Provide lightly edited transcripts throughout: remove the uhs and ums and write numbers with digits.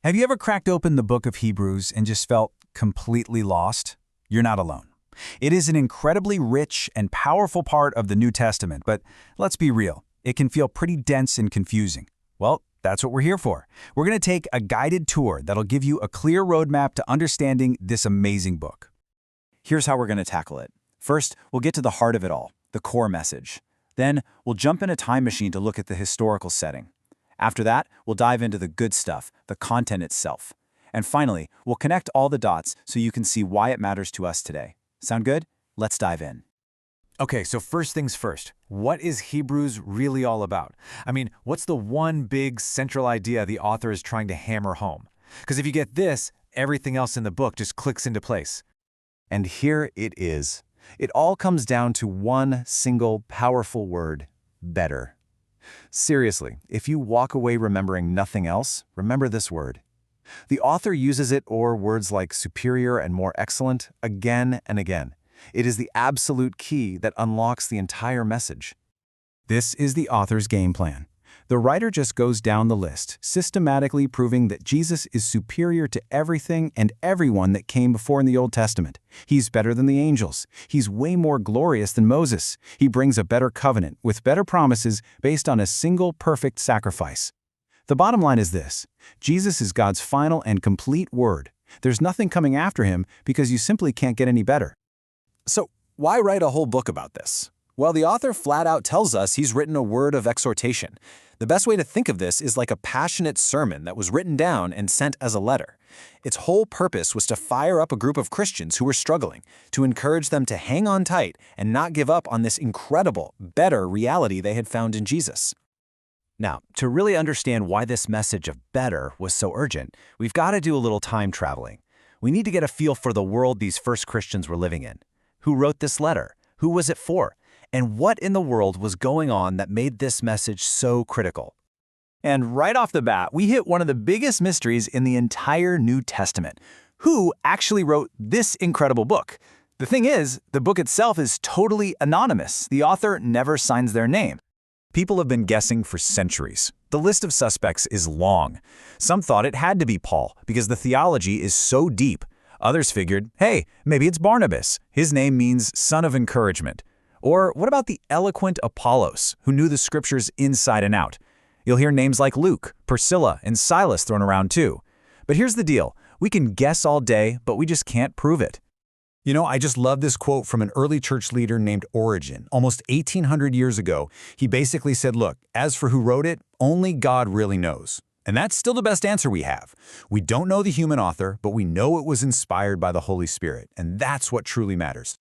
Have you ever cracked open the book of Hebrews and just felt completely lost? You're not alone. It is an incredibly rich and powerful part of the New Testament, but let's be real, it can feel pretty dense and confusing. Well, that's what we're here for. We're going to take a guided tour that'll give you a clear roadmap to understanding this amazing book. Here's how we're going to tackle it. First, we'll get to the heart of it all, the core message. Then, we'll jump in a time machine to look at the historical setting. After that, we'll dive into the good stuff, the content itself. And finally, we'll connect all the dots so you can see why it matters to us today. Sound good? Let's dive in. Okay, so first things first, what is Hebrews really all about? I mean, what's the one big central idea the author is trying to hammer home? Because if you get this, everything else in the book just clicks into place. And here it is. It all comes down to one single powerful word: better. Seriously, if you walk away remembering nothing else, remember this word. The author uses it, or words like superior and more excellent, again and again. It is the absolute key that unlocks the entire message. This is the author's game plan. The writer just goes down the list, systematically proving that Jesus is superior to everything and everyone that came before in the Old Testament. He's better than the angels. He's way more glorious than Moses. He brings a better covenant with better promises based on a single perfect sacrifice. The bottom line is this: Jesus is God's final and complete word. There's nothing coming after him because you simply can't get any better. So, why write a whole book about this? Well, the author flat out tells us he's written a word of exhortation. The best way to think of this is like a passionate sermon that was written down and sent as a letter. Its whole purpose was to fire up a group of Christians who were struggling, to encourage them to hang on tight and not give up on this incredible, better reality they had found in Jesus. Now, to really understand why this message of better was so urgent, we've got to do a little time traveling. We need to get a feel for the world these first Christians were living in. Who wrote this letter? Who was it for? And what in the world was going on that made this message so critical? And right off the bat, we hit one of the biggest mysteries in the entire New Testament. Who actually wrote this incredible book? The thing is, the book itself is totally anonymous. The author never signs their name. People have been guessing for centuries. The list of suspects is long. Some thought it had to be Paul because the theology is so deep. Others figured, hey, maybe it's Barnabas. His name means son of encouragement. Or what about the eloquent Apollos, who knew the scriptures inside and out? You'll hear names like Luke, Priscilla, and Silas thrown around too. But here's the deal. We can guess all day, but we just can't prove it. You know, I just love this quote from an early church leader named Origen, almost 1,800 years ago. He basically said, look, as for who wrote it, only God really knows. And that's still the best answer we have. We don't know the human author, but we know it was inspired by the Holy Spirit, and that's what truly matters.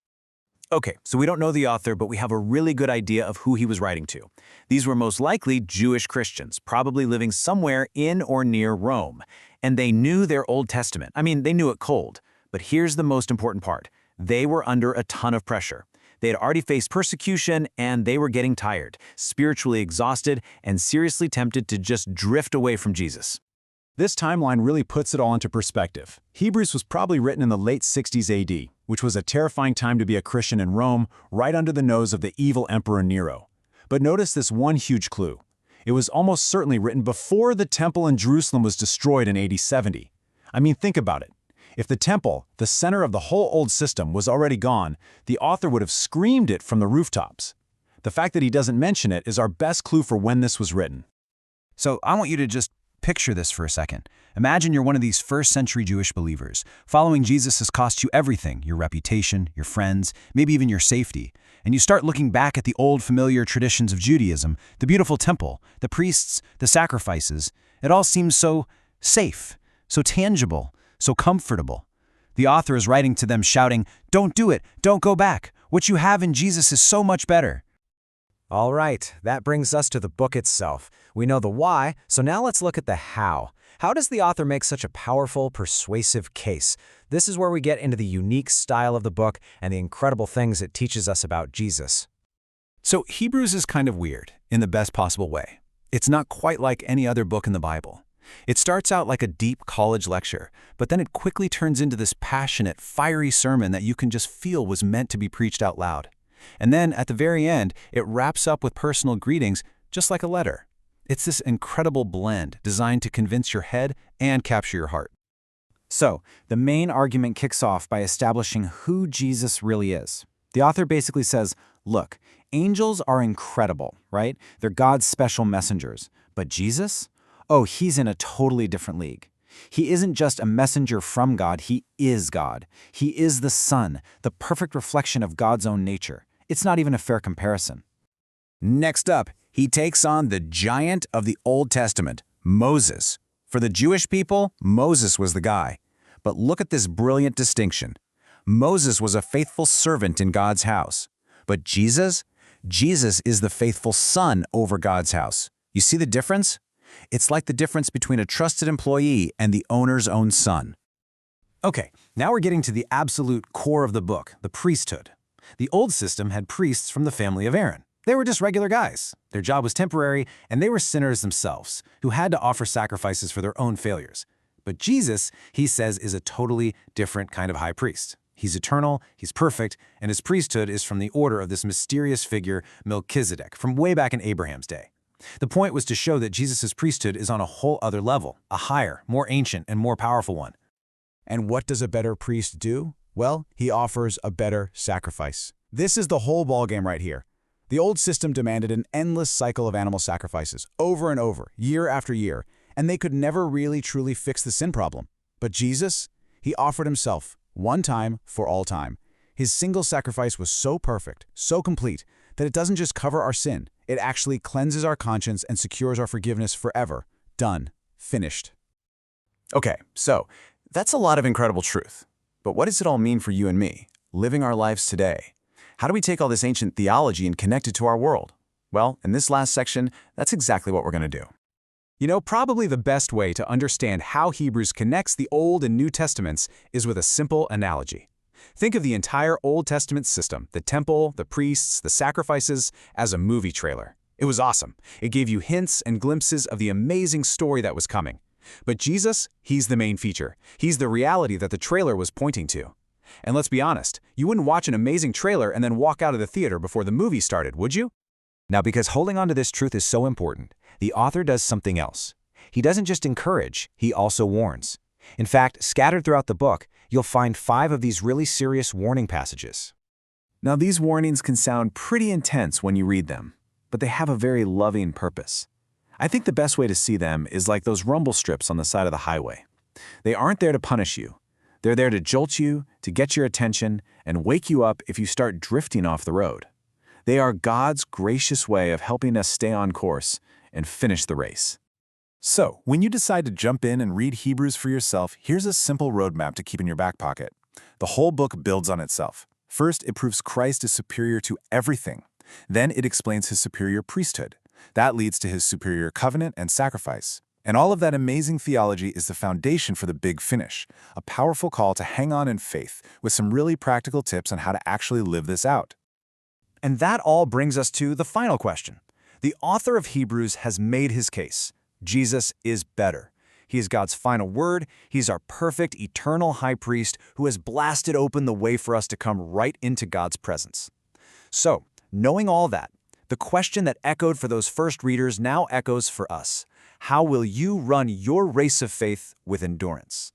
Okay, so we don't know the author, but we have a really good idea of who he was writing to. These were most likely Jewish Christians, probably living somewhere in or near Rome. And they knew their Old Testament. I mean, they knew it cold. But here's the most important part. They were under a ton of pressure. They had already faced persecution, and they were getting tired, spiritually exhausted, and seriously tempted to just drift away from Jesus. This timeline really puts it all into perspective. Hebrews was probably written in the late 60s AD, which was a terrifying time to be a Christian in Rome, right under the nose of the evil Emperor Nero. But notice this one huge clue. It was almost certainly written before the temple in Jerusalem was destroyed in AD 70. I mean, think about it. If the temple, the center of the whole old system, was already gone, the author would have screamed it from the rooftops. The fact that he doesn't mention it is our best clue for when this was written. So I want you to just picture this for a second. Imagine you're one of these first-century Jewish believers. Following Jesus has cost you everything: your reputation, your friends, maybe even your safety. And you start looking back at the old familiar traditions of Judaism, the beautiful temple, the priests, the sacrifices. It all seems so safe, so tangible, so comfortable. The author is writing to them shouting, "Don't do it, don't go back. What you have in Jesus is so much better." All right, that brings us to the book itself. We know the why, so now let's look at the how. How does the author make such a powerful, persuasive case? This is where we get into the unique style of the book and the incredible things it teaches us about Jesus. So Hebrews is kind of weird, in the best possible way. It's not quite like any other book in the Bible. It starts out like a deep college lecture, but then it quickly turns into this passionate, fiery sermon that you can just feel was meant to be preached out loud. And then, at the very end, it wraps up with personal greetings, just like a letter. It's this incredible blend designed to convince your head and capture your heart. So, the main argument kicks off by establishing who Jesus really is. The author basically says, look, angels are incredible, right? They're God's special messengers. But Jesus? Oh, he's in a totally different league. He isn't just a messenger from God, he is God. He is the Son, the perfect reflection of God's own nature. It's not even a fair comparison. Next up, he takes on the giant of the Old Testament, Moses. For the Jewish people, Moses was the guy. But look at this brilliant distinction. Moses was a faithful servant in God's house. But Jesus? Jesus is the faithful son over God's house. You see the difference? It's like the difference between a trusted employee and the owner's own son. Okay, now we're getting to the absolute core of the book, the priesthood. The old system had priests from the family of Aaron. They were just regular guys. Their job was temporary, and they were sinners themselves, who had to offer sacrifices for their own failures. But Jesus, he says, is a totally different kind of high priest. He's eternal, he's perfect, and his priesthood is from the order of this mysterious figure, Melchizedek, from way back in Abraham's day. The point was to show that Jesus' priesthood is on a whole other level, a higher, more ancient, and more powerful one. And what does a better priest do? Well, he offers a better sacrifice. This is the whole ballgame right here. The old system demanded an endless cycle of animal sacrifices, over and over, year after year, and they could never really truly fix the sin problem. But Jesus, he offered himself, one time for all time. His single sacrifice was so perfect, so complete, that it doesn't just cover our sin, it actually cleanses our conscience and secures our forgiveness forever. Done. Finished. Okay, so that's a lot of incredible truth. But what does it all mean for you and me, living our lives today? How do we take all this ancient theology and connect it to our world? Well, in this last section, that's exactly what we're going to do. You know, probably the best way to understand how Hebrews connects the Old and New Testaments is with a simple analogy. Think of the entire Old Testament system, the temple, the priests, the sacrifices, as a movie trailer. It was awesome. It gave you hints and glimpses of the amazing story that was coming. But Jesus, he's the main feature. He's the reality that the trailer was pointing to. And let's be honest, you wouldn't watch an amazing trailer and then walk out of the theater before the movie started, would you? Now, because holding on to this truth is so important, the author does something else. He doesn't just encourage, he also warns. In fact, scattered throughout the book, you'll find 5 of these really serious warning passages. Now, these warnings can sound pretty intense when you read them, but they have a very loving purpose. I think the best way to see them is like those rumble strips on the side of the highway. They aren't there to punish you. They're there to jolt you, to get your attention, and wake you up if you start drifting off the road. They are God's gracious way of helping us stay on course and finish the race. So, when you decide to jump in and read Hebrews for yourself, here's a simple roadmap to keep in your back pocket. The whole book builds on itself. First, it proves Christ is superior to everything. Then it explains his superior priesthood. That leads to his superior covenant and sacrifice. And all of that amazing theology is the foundation for the big finish, a powerful call to hang on in faith with some really practical tips on how to actually live this out. And that all brings us to the final question. The author of Hebrews has made his case. Jesus is better. He is God's final word. He's our perfect, eternal high priest who has blasted open the way for us to come right into God's presence. So, knowing all that, the question that echoed for those first readers now echoes for us. How will you run your race of faith with endurance?